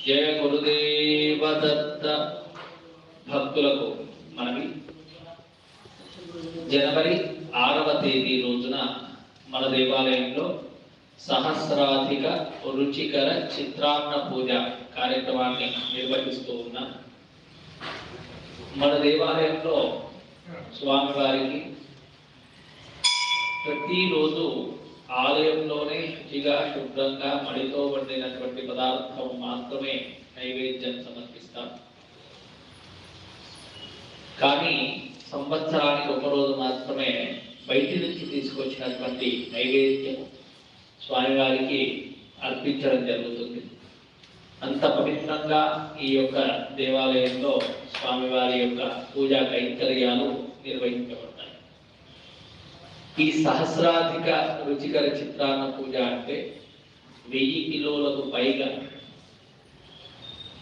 జయ గురుదేవ దత్త. భక్తులకు మనవి. జనవరి 6వ తేదీ రోజున మన దేవాలయంలో సహస్రాధిక రుచికర చిత్రాన్న పూజ కార్యక్రమాన్ని నిర్వహిస్తూ ఉన్నాం. మన దేవాలయంలో స్వామివారికి ప్రతిరోజు ఆలయంలోనే శుచిగా శుభ్రంగా మడితో వండినటువంటి పదార్థం మాత్రమే నైవేద్యం సమర్పిస్తాం. కానీ సంవత్సరానికి ఒకరోజు మాత్రమే బయటి నుంచి తీసుకొచ్చినటువంటి నైవేద్యం స్వామివారికి అర్పించడం జరుగుతుంది. అంత పవిత్రంగా ఈ యొక్క దేవాలయంలో స్వామివారి యొక్క పూజా కైంకర్యాలు నిర్వహించబడతాయి. ఈ సహస్రాధిక రుచికర చిత్రాన్న పూజ అంటే 1000 కిలోలకు పైగా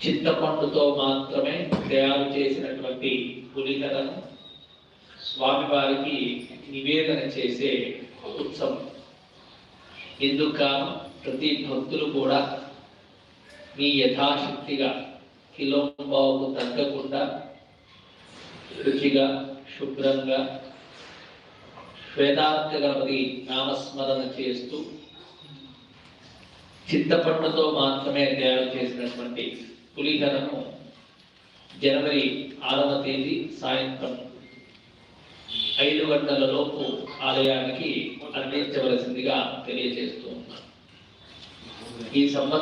చింతపండుతో మాత్రమే తయారు చేసినటువంటి పులిహోరను స్వామివారికి నివేదన చేసే ఉత్సవం. ఇందుకు ప్రతి భక్తులు కూడా మీ యథాశక్తిగా కిలోంబావుకు తగ్గకుండా రుచిగా శుభ్రంగా శ్వేతార్క గణపతి నామస్మరణ చేస్తూ చింతపండుతో మాత్రమే తయారు చేసినటువంటి పులిహోరను జనవరి 6వ తేదీ సాయంత్రం 5 గంటల లోపు ఆలయానికి అందించవలసిందిగా తెలియజేస్తూ ఉన్నాను. ఈ సంవత్సరం